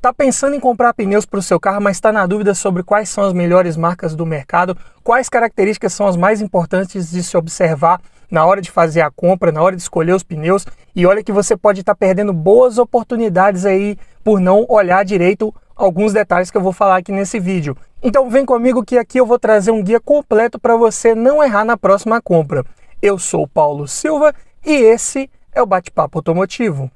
Tá pensando em comprar pneus para o seu carro, mas está na dúvida sobre quais são as melhores marcas do mercado, quais características são as mais importantes de se observar na hora de fazer a compra, na hora de escolher os pneus, e olha que você pode estar perdendo boas oportunidades aí por não olhar direito alguns detalhes que eu vou falar aqui nesse vídeo. Então vem comigo que aqui eu vou trazer um guia completo para você não errar na próxima compra. Eu sou o Paulo Silva e esse é o Bate-Papo Automotivo.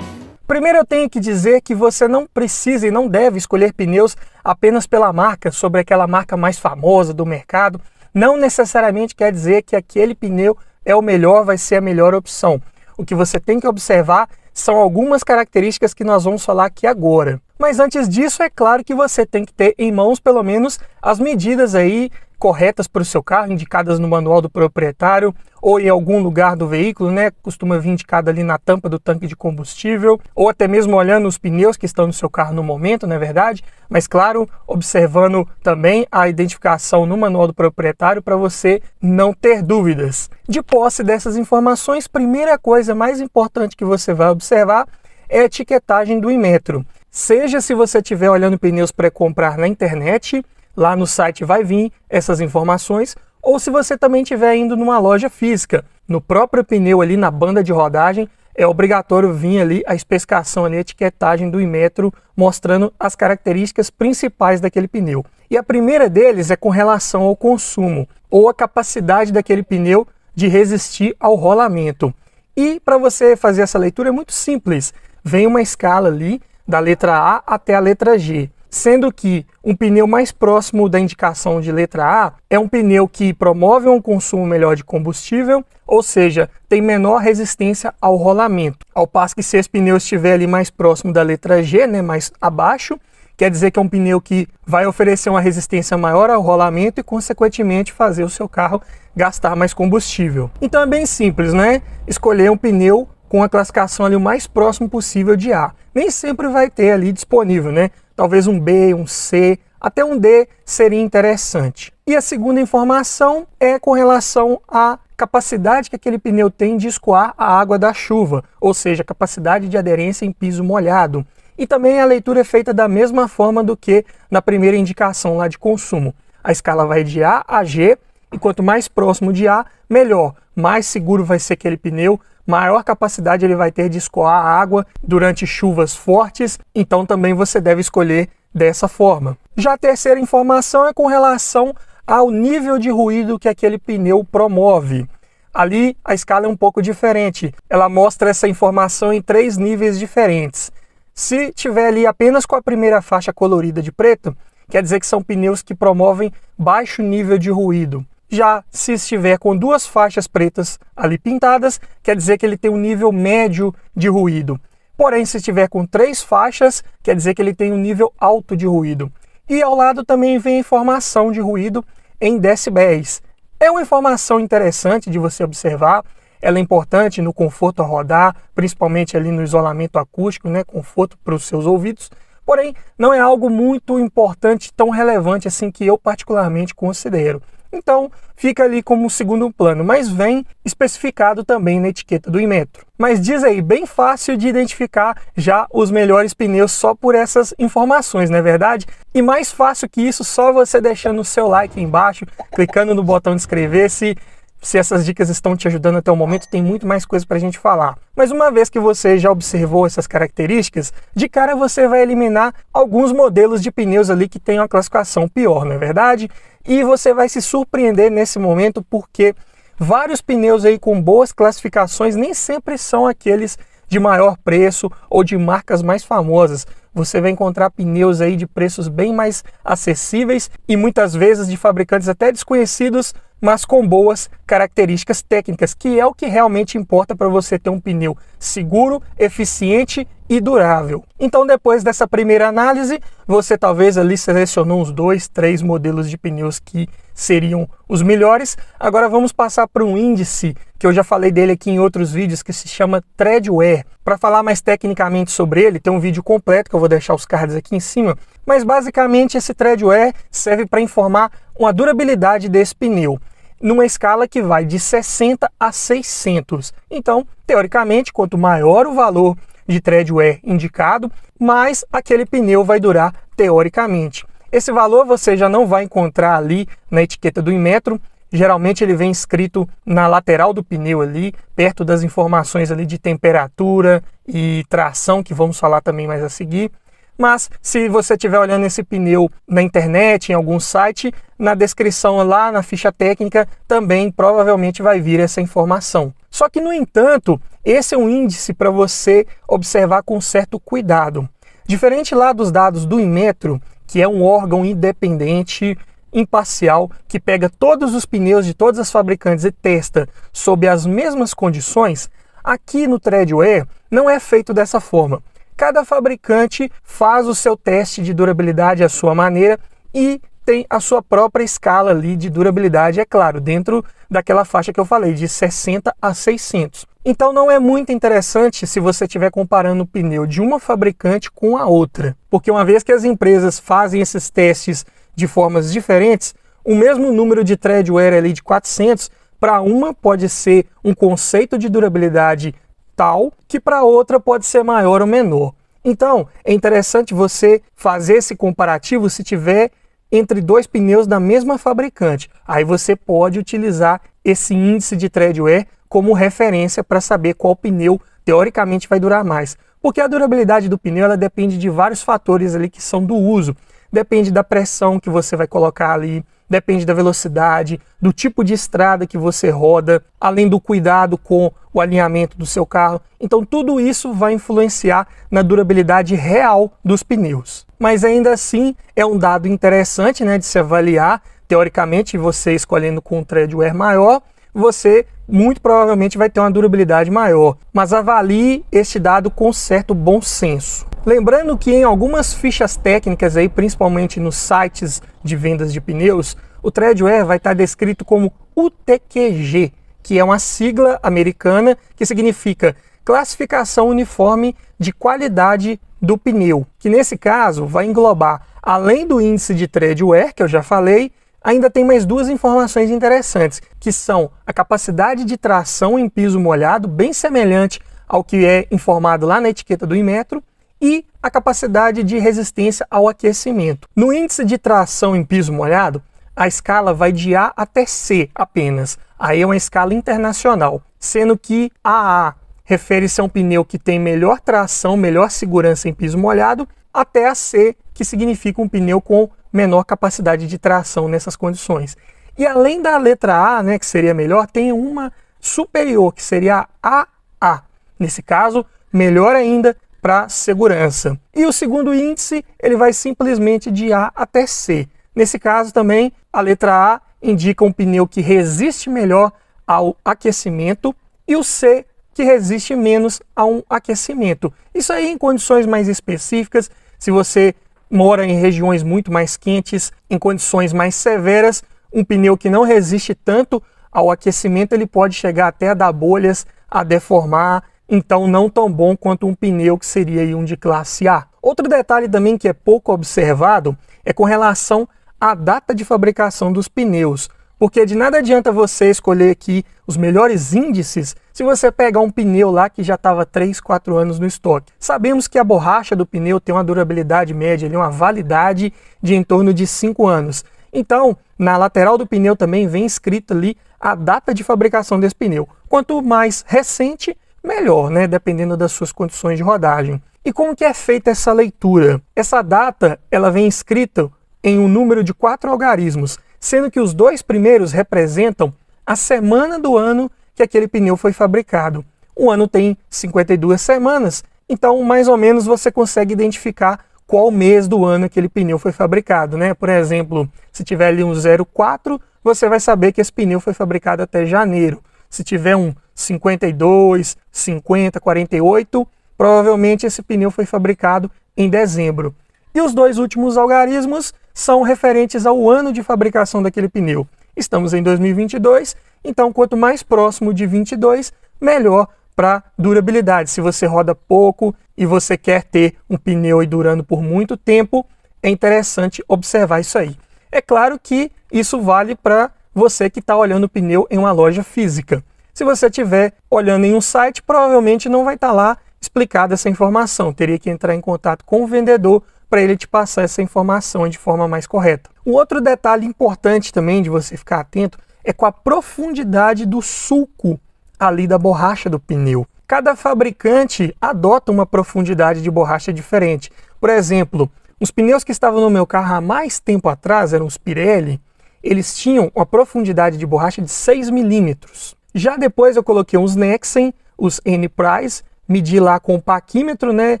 Primeiro eu tenho que dizer que você não precisa e não deve escolher pneus apenas pela marca, sobre aquela marca mais famosa do mercado. Não necessariamente quer dizer que aquele pneu é o melhor, vai ser a melhor opção. O que você tem que observar são algumas características que nós vamos falar aqui agora. Mas antes disso, é claro que você tem que ter em mãos pelo menos as medidas aí corretas para o seu carro, indicadas no manual do proprietário ou em algum lugar do veículo, né? Costuma vir indicado ali na tampa do tanque de combustível, ou até mesmo olhando os pneus que estão no seu carro no momento, não é verdade? Mas claro, observando também a identificação no manual do proprietário para você não ter dúvidas. De posse dessas informações, primeira coisa mais importante que você vai observar é a etiquetagem do Inmetro. Seja se você estiver olhando pneus para comprar na internet, lá no site vai vir essas informações, ou se você também estiver indo numa loja física, no próprio pneu ali na banda de rodagem, é obrigatório vir ali a especificação ali, a etiquetagem do Inmetro, mostrando as características principais daquele pneu. E a primeira deles é com relação ao consumo, ou a capacidade daquele pneu de resistir ao rolamento. E para você fazer essa leitura é muito simples, vem uma escala ali da letra A até a letra G. Sendo que um pneu mais próximo da indicação de letra A é um pneu que promove um consumo melhor de combustível, ou seja, tem menor resistência ao rolamento. Ao passo que se esse pneu estiver ali mais próximo da letra G, né, mais abaixo, quer dizer que é um pneu que vai oferecer uma resistência maior ao rolamento e, consequentemente, fazer o seu carro gastar mais combustível. Então é bem simples, né? Escolher um pneu com a classificação ali o mais próximo possível de A. Nem sempre vai ter ali disponível, né? Talvez um B, um C, até um D seria interessante. E a segunda informação é com relação à capacidade que aquele pneu tem de escoar a água da chuva, ou seja, capacidade de aderência em piso molhado. E também a leitura é feita da mesma forma do que na primeira indicação lá de consumo. A escala vai de A a G, e quanto mais próximo de A, melhor. Mais seguro vai ser aquele pneu, maior capacidade ele vai ter de escoar a água durante chuvas fortes, então também você deve escolher dessa forma. Já a terceira informação é com relação ao nível de ruído que aquele pneu promove. Ali a escala é um pouco diferente, ela mostra essa informação em 3 níveis diferentes. Se tiver ali apenas com a primeira faixa colorida de preto, quer dizer que são pneus que promovem baixo nível de ruído. Já se estiver com 2 faixas pretas ali pintadas, quer dizer que ele tem um nível médio de ruído. Porém, se estiver com 3 faixas, quer dizer que ele tem um nível alto de ruído. E ao lado também vem a informação de ruído em decibéis. É uma informação interessante de você observar, ela é importante no conforto a rodar, principalmente ali no isolamento acústico, né, conforto para os seus ouvidos. Porém, não é algo muito importante, tão relevante assim que eu particularmente considero. Então, fica ali como um segundo plano, mas vem especificado também na etiqueta do Inmetro. Mas diz aí, bem fácil de identificar já os melhores pneus só por essas informações, não é verdade? E mais fácil que isso, só você deixando o seu like aí embaixo, clicando no botão de inscrever-se. Se essas dicas estão te ajudando até o momento, tem muito mais coisa para a gente falar. Mas uma vez que você já observou essas características, de cara você vai eliminar alguns modelos de pneus ali que têm uma classificação pior, não é verdade? E você vai se surpreender nesse momento porque vários pneus aí com boas classificações nem sempre são aqueles de maior preço ou de marcas mais famosas. Você vai encontrar pneus aí de preços bem mais acessíveis e muitas vezes de fabricantes até desconhecidos, mas com boas características técnicas, que é o que realmente importa para você ter um pneu seguro, eficiente e durável. Então, depois dessa primeira análise, você talvez ali selecionou uns 2, 3 modelos de pneus que seriam os melhores. Agora vamos passar para um índice, que eu já falei dele aqui em outros vídeos, que se chama Treadwear. Para falar mais tecnicamente sobre ele, tem um vídeo completo que eu vou deixar os cards aqui em cima, mas basicamente esse Treadwear serve para informar uma durabilidade desse pneu. numa escala que vai de 60 a 600. Então, teoricamente, quanto maior o valor de tread wear indicado, mais aquele pneu vai durar teoricamente. Esse valor você já não vai encontrar ali na etiqueta do Inmetro. Geralmente ele vem escrito na lateral do pneu ali, perto das informações ali de temperatura e tração, que vamos falar também mais a seguir. Mas se você estiver olhando esse pneu na internet, em algum site, na descrição lá, na ficha técnica, também provavelmente vai vir essa informação. Só que, no entanto, esse é um índice para você observar com certo cuidado. Diferente lá dos dados do Inmetro, que é um órgão independente, imparcial, que pega todos os pneus de todas as fabricantes e testa sob as mesmas condições, aqui no tread wear não é feito dessa forma. Cada fabricante faz o seu teste de durabilidade à sua maneira e tem a sua própria escala ali de durabilidade, é claro, dentro daquela faixa que eu falei, de 60 a 600. Então não é muito interessante se você estiver comparando o pneu de uma fabricante com a outra, porque uma vez que as empresas fazem esses testes de formas diferentes, o mesmo número de tread wear ali de 400, para uma pode ser um conceito de durabilidade tal, que para outra pode ser maior ou menor. Então, é interessante você fazer esse comparativo se tiver entre dois pneus da mesma fabricante. Aí você pode utilizar esse índice de tread wear como referência para saber qual pneu teoricamente vai durar mais. Porque a durabilidade do pneu ela depende de vários fatores ali que são do uso. Depende da pressão que você vai colocar ali, depende da velocidade, do tipo de estrada que você roda, além do cuidado com o alinhamento do seu carro. Então tudo isso vai influenciar na durabilidade real dos pneus. Mas ainda assim é um dado interessante, né, de se avaliar. Teoricamente, você escolhendo com um tread wear maior, você muito provavelmente vai ter uma durabilidade maior. Mas avalie este dado com certo bom senso. Lembrando que em algumas fichas técnicas, aí, principalmente nos sites de vendas de pneus, o tread wear vai estar descrito como UTQG, que é uma sigla americana que significa Classificação Uniforme de Qualidade do Pneu, que nesse caso vai englobar, além do índice de tread wear, que eu já falei, ainda tem mais duas informações interessantes, que são a capacidade de tração em piso molhado, bem semelhante ao que é informado lá na etiqueta do Inmetro, e a capacidade de resistência ao aquecimento. No índice de tração em piso molhado, a escala vai de A até C apenas. Aí é uma escala internacional, sendo que AA refere-se a um pneu que tem melhor tração, melhor segurança em piso molhado, até a C, que significa um pneu com menor capacidade de tração nessas condições. E além da letra A, né, que seria melhor, tem uma superior, que seria a AA. Nesse caso, melhor ainda para segurança. E o segundo índice, ele vai simplesmente de A até C. Nesse caso também, a letra A indica um pneu que resiste melhor ao aquecimento e o C que resiste menos a um aquecimento. Isso aí em condições mais específicas, se você mora em regiões muito mais quentes, em condições mais severas, um pneu que não resiste tanto ao aquecimento, ele pode chegar até a dar bolhas, a deformar, então não tão bom quanto um pneu que seria aí um de classe A. Outro detalhe também que é pouco observado é com relação à data de fabricação dos pneus, porque de nada adianta você escolher aqui os melhores índices se você pegar um pneu lá que já estava 3, 4 anos no estoque. Sabemos que a borracha do pneu tem uma durabilidade média, uma validade de em torno de 5 anos. Então, na lateral do pneu também vem escrito ali a data de fabricação desse pneu. Quanto mais recente, melhor, né? Dependendo das suas condições de rodagem. E como que é feita essa leitura? Essa data ela vem escrita em um número de 4 algarismos, sendo que os 2 primeiros representam a semana do ano que aquele pneu foi fabricado. O ano tem 52 semanas, então mais ou menos você consegue identificar qual mês do ano aquele pneu foi fabricado, né? Por exemplo, se tiver ali um 04, você vai saber que esse pneu foi fabricado até janeiro. Se tiver um 52, 50, 48, provavelmente esse pneu foi fabricado em dezembro. E os 2 últimos algarismos são referentes ao ano de fabricação daquele pneu. Estamos em 2022, então quanto mais próximo de 22, melhor para durabilidade. Se você roda pouco e você quer ter um pneu aí durando por muito tempo, é interessante observar isso aí. É claro que isso vale para você que está olhando o pneu em uma loja física. Se você estiver olhando em um site, provavelmente não vai estar lá explicada essa informação. Teria que entrar em contato com o vendedor para ele te passar essa informação de forma mais correta. Um outro detalhe importante também de você ficar atento é com a profundidade do sulco ali da borracha do pneu. Cada fabricante adota uma profundidade de borracha diferente. Por exemplo, os pneus que estavam no meu carro há mais tempo atrás, eram os Pirelli, eles tinham uma profundidade de borracha de 6 milímetros. Já depois eu coloquei uns Nexen, os N-Price, medi lá com o paquímetro, né?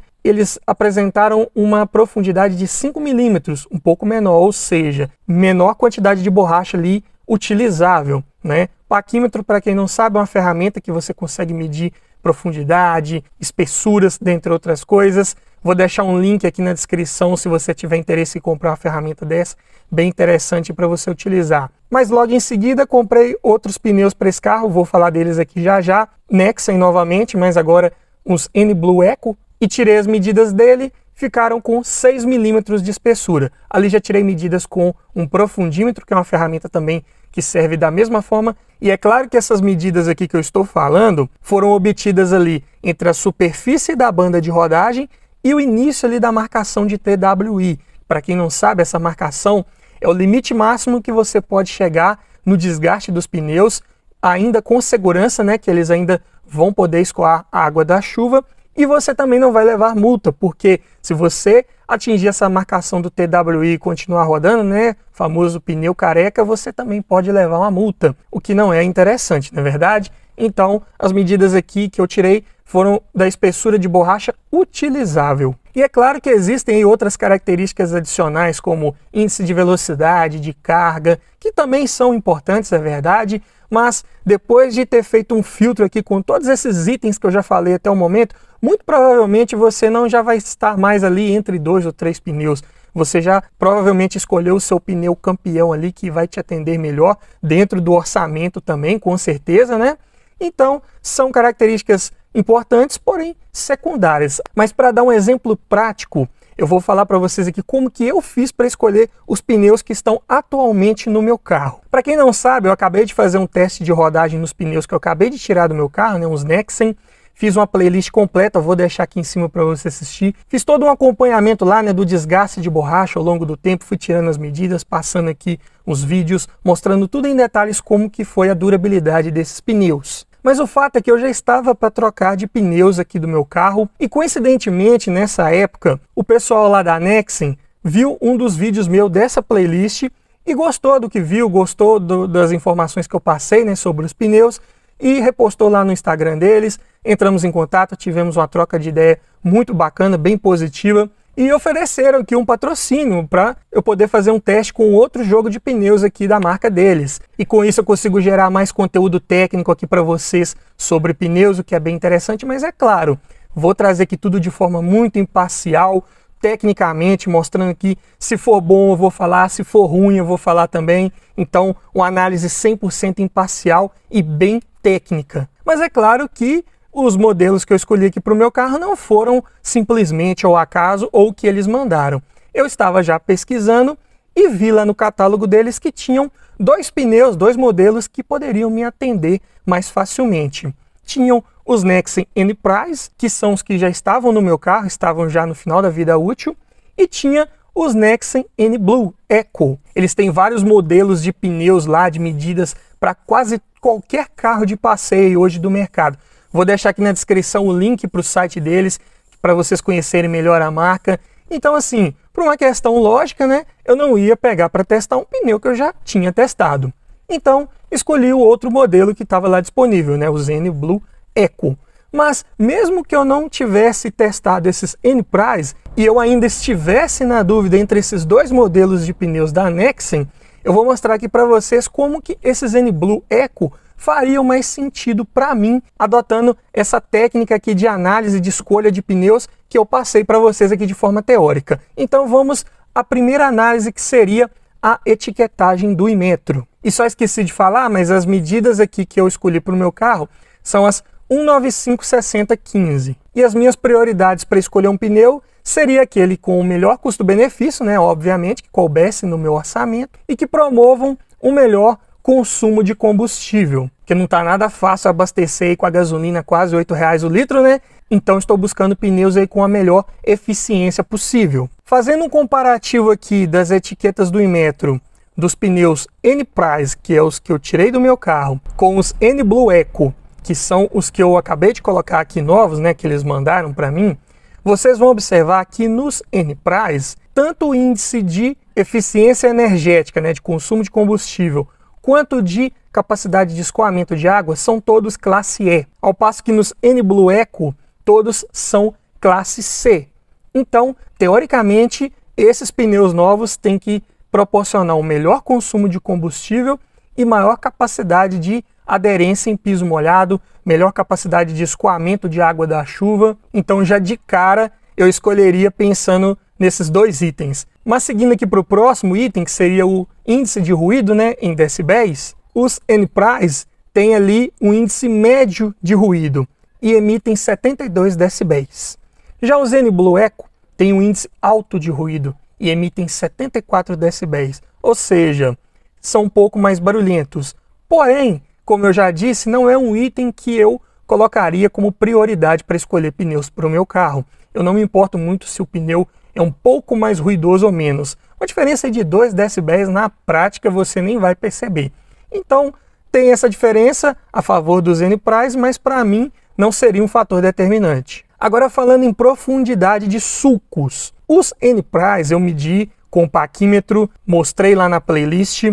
Eles apresentaram uma profundidade de 5 milímetros, um pouco menor, ou seja, menor quantidade de borracha ali utilizável, né? Paquímetro, para quem não sabe, é uma ferramenta que você consegue medir profundidade, espessuras, dentre outras coisas. Vou deixar um link aqui na descrição se você tiver interesse em comprar uma ferramenta dessa, bem interessante para você utilizar. Mas logo em seguida comprei outros pneus para esse carro, vou falar deles aqui já já. Nexen novamente, mas agora uns N-Blue Eco, e tirei as medidas dele, ficaram com 6 milímetros de espessura. Ali já tirei medidas com um profundímetro, que é uma ferramenta também que serve da mesma forma. E é claro que essas medidas aqui que eu estou falando foram obtidas ali entre a superfície da banda de rodagem e o início ali da marcação de TWI. Para quem não sabe, essa marcação é o limite máximo que você pode chegar no desgaste dos pneus, ainda com segurança, né, que eles ainda vão poder escoar a água da chuva. E você também não vai levar multa, porque se você atingir essa marcação do TWI e continuar rodando, né, famoso pneu careca, você também pode levar uma multa, o que não é interessante, não é verdade? Então, as medidas aqui que eu tirei foram da espessura de borracha utilizável. E é claro que existem aí outras características adicionais, como índice de velocidade, de carga, que também são importantes, é verdade, mas depois de ter feito um filtro aqui com todos esses itens que eu já falei até o momento, muito provavelmente você não já vai estar mais ali entre 2 ou 3 pneus. Você já provavelmente escolheu o seu pneu campeão ali, que vai te atender melhor, dentro do orçamento também, com certeza, né? Então, são características importantes, porém secundárias. Mas para dar um exemplo prático, eu vou falar para vocês aqui como que eu fiz para escolher os pneus que estão atualmente no meu carro. Para quem não sabe, eu acabei de fazer um teste de rodagem nos pneus que eu acabei de tirar do meu carro, né, uns Nexen. Fiz uma playlist completa, vou deixar aqui em cima para você assistir. Fiz todo um acompanhamento lá, né, do desgaste de borracha ao longo do tempo, fui tirando as medidas, passando aqui os vídeos, mostrando tudo em detalhes como que foi a durabilidade desses pneus. Mas o fato é que eu já estava para trocar de pneus aqui do meu carro e coincidentemente nessa época o pessoal lá da Nexen viu um dos vídeos meus dessa playlist e gostou do que viu, gostou das informações que eu passei, né, sobre os pneus e repostou lá no Instagram deles. Entramos em contato, tivemos uma troca de ideia muito bacana, bem positiva. E ofereceram aqui um patrocínio para eu poder fazer um teste com outro jogo de pneus aqui da marca deles. E com isso eu consigo gerar mais conteúdo técnico aqui para vocês sobre pneus, o que é bem interessante. Mas é claro, vou trazer aqui tudo de forma muito imparcial, tecnicamente, mostrando que se for bom eu vou falar, se for ruim eu vou falar também. Então, uma análise 100% imparcial e bem técnica. Mas é claro que os modelos que eu escolhi aqui para o meu carro não foram simplesmente ao acaso ou o que eles mandaram. Eu estava já pesquisando e vi lá no catálogo deles que tinham dois pneus, dois modelos que poderiam me atender mais facilmente. Tinham os Nexen N-Price, que são os que já estavam no meu carro, estavam já no final da vida útil, e tinha os Nexen N-Blue Eco. Eles têm vários modelos de pneus lá, de medidas para quase qualquer carro de passeio hoje do mercado. Vou deixar aqui na descrição o link para o site deles, para vocês conhecerem melhor a marca. Então, assim, por uma questão lógica, né, eu não ia pegar para testar um pneu que eu já tinha testado. Então, escolhi o outro modelo que estava lá disponível, né, o N-Blue Eco. Mas, mesmo que eu não tivesse testado esses N-Price e eu ainda estivesse na dúvida entre esses dois modelos de pneus da Nexen, eu vou mostrar aqui para vocês como que esses N-Blue Eco fariam mais sentido para mim, adotando essa técnica aqui de análise de escolha de pneus que eu passei para vocês aqui de forma teórica. Então vamos à primeira análise, que seria a etiquetagem do Inmetro. E só esqueci de falar, mas as medidas aqui que eu escolhi para o meu carro são as 195/60/15. E as minhas prioridades para escolher um pneu seria aquele com o melhor custo-benefício, né, obviamente, que coubesse no meu orçamento e que promovam um melhor consumo de combustível, que não está nada fácil abastecer aí com a gasolina quase R$ 8 o litro, né? Então estou buscando pneus aí com a melhor eficiência possível. Fazendo um comparativo aqui das etiquetas do Inmetro, dos pneus N-Price, que é os que eu tirei do meu carro, com os N-Blue Eco, que são os que eu acabei de colocar aqui novos, né, que eles mandaram para mim, vocês vão observar que nos N-Price, tanto o índice de eficiência energética, né, de consumo de combustível, quanto de capacidade de escoamento de água são todos classe E, ao passo que nos N-Blue Eco todos são classe C. Então, teoricamente, esses pneus novos têm que proporcionar um melhor consumo de combustível e maior capacidade de aderência em piso molhado, melhor capacidade de escoamento de água da chuva. Então, já de cara, eu escolheria pensando nesses dois itens. Mas seguindo aqui para o próximo item, que seria o índice de ruído, né, em decibéis, os N-Price têm ali um índice médio de ruído e emitem 72 decibéis. Já os N-Blue Eco têm um índice alto de ruído e emitem 74 decibéis, ou seja, são um pouco mais barulhentos. Porém, como eu já disse, não é um item que eu colocaria como prioridade para escolher pneus para o meu carro. Eu não me importo muito se o pneu é um pouco mais ruidoso ou menos. Uma diferença de 2 decibéis na prática você nem vai perceber. Então, tem essa diferença a favor dos N-Price, mas para mim não seria um fator determinante. Agora falando em profundidade de sulcos. Os N-Price eu medi com o paquímetro, mostrei lá na playlist,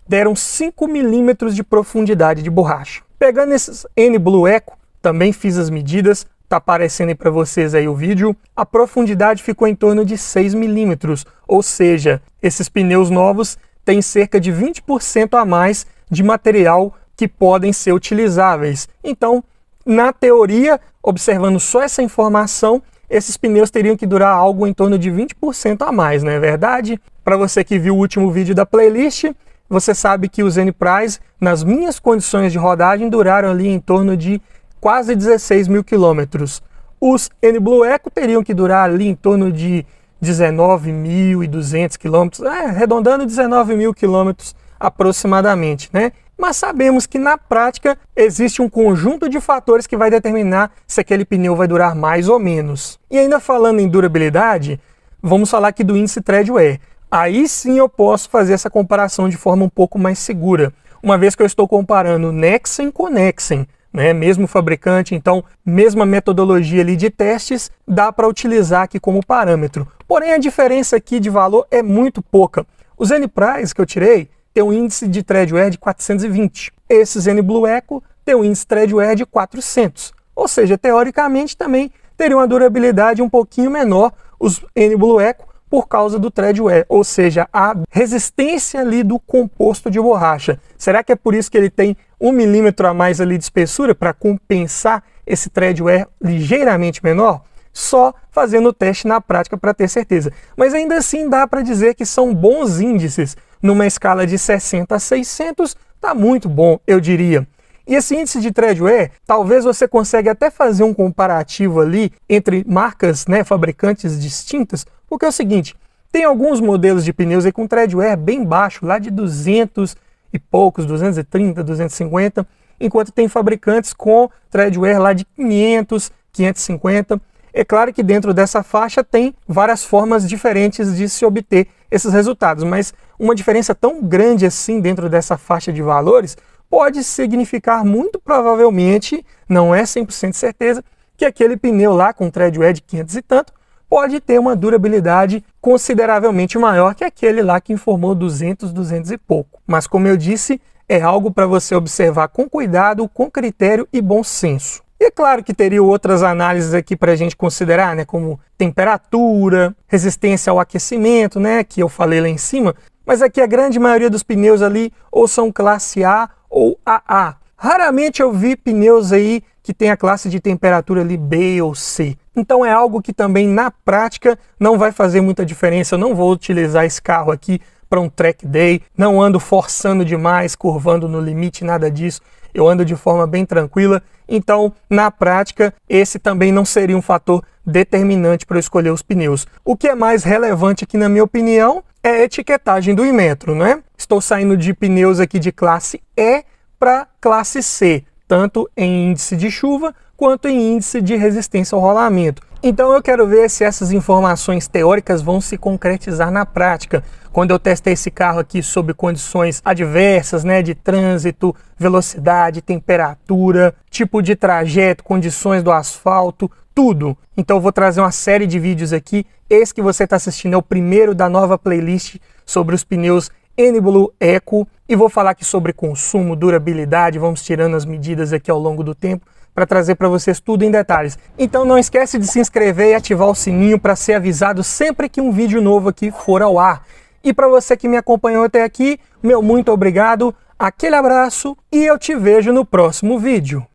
deram 5 milímetros de profundidade de borracha. Pegando esses N-Blue Eco, também fiz as medidas, está aparecendo aí para vocês aí o vídeo, a profundidade ficou em torno de 6 milímetros, ou seja, esses pneus novos têm cerca de 20% a mais de material que podem ser utilizáveis. Então, na teoria, observando só essa informação, esses pneus teriam que durar algo em torno de 20% a mais, não é verdade? Para você que viu o último vídeo da playlist, você sabe que os N-Price, nas minhas condições de rodagem, duraram ali em torno de quase 16 mil quilômetros. Os N-Blue Eco teriam que durar ali em torno de 19.200 quilômetros, arredondando 19 mil quilômetros aproximadamente, né? Mas sabemos que na prática existe um conjunto de fatores que vai determinar se aquele pneu vai durar mais ou menos. E ainda falando em durabilidade, vamos falar aqui do índice tread-wear. Aí sim eu posso fazer essa comparação de forma um pouco mais segura, uma vez que eu estou comparando Nexen com Nexen, né? Mesmo fabricante, então mesma metodologia ali de testes, dá para utilizar aqui como parâmetro. Porém a diferença aqui de valor é muito pouca. Os N-Price que eu tirei tem um índice de tread-wear de 420. Esses N-Blue Eco tem um índice tread-wear de 400. Ou seja, teoricamente também teria uma durabilidade um pouquinho menor os N-Blue Eco por causa do tread-wear, ou seja, a resistência ali do composto de borracha. Será que é por isso que ele tem 1 milímetro a mais ali de espessura para compensar esse tread-wear ligeiramente menor? Só fazendo o teste na prática para ter certeza. Mas ainda assim dá para dizer que são bons índices. Numa escala de 60 a 600, está muito bom, eu diria. E esse índice de tread-wear, talvez você consiga até fazer um comparativo ali entre marcas, né, fabricantes distintas, porque é o seguinte, tem alguns modelos de pneus aí com tread-wear bem baixo, lá de 200 e poucos, 230, 250, enquanto tem fabricantes com tread-wear lá de 500, 550. É claro que dentro dessa faixa tem várias formas diferentes de se obter esses resultados, mas uma diferença tão grande assim dentro dessa faixa de valores pode significar muito provavelmente, não é 100% certeza, que aquele pneu lá com tread-wear de 500 e tanto pode ter uma durabilidade consideravelmente maior que aquele lá que informou 200, 200 e pouco. Mas como eu disse, é algo para você observar com cuidado, com critério e bom senso. E é claro que teria outras análises aqui para a gente considerar, né, como temperatura, resistência ao aquecimento, né, que eu falei lá em cima, mas aqui a grande maioria dos pneus ali ou são classe A ou AA. Raramente eu vi pneus aí que tem a classe de temperatura ali B ou C. Então é algo que também na prática não vai fazer muita diferença. Eu não vou utilizar esse carro aqui para um track day, não ando forçando demais, curvando no limite, nada disso. Eu ando de forma bem tranquila, então na prática esse também não seria um fator determinante para eu escolher os pneus. O que é mais relevante aqui na minha opinião é a etiquetagem do Inmetro, né? Estou saindo de pneus aqui de classe E para classe C, tanto em índice de chuva quanto em índice de resistência ao rolamento. Então eu quero ver se essas informações teóricas vão se concretizar na prática. Quando eu testei esse carro aqui sob condições adversas, né, de trânsito, velocidade, temperatura, tipo de trajeto, condições do asfalto, tudo. Então eu vou trazer uma série de vídeos aqui. Esse que você está assistindo é o primeiro da nova playlist sobre os pneus N-Blue Eco, e vou falar aqui sobre consumo, durabilidade, vamos tirando as medidas aqui ao longo do tempo para trazer para vocês tudo em detalhes. Então não esquece de se inscrever e ativar o sininho para ser avisado sempre que um vídeo novo aqui for ao ar. E para você que me acompanhou até aqui, meu muito obrigado, aquele abraço e eu te vejo no próximo vídeo.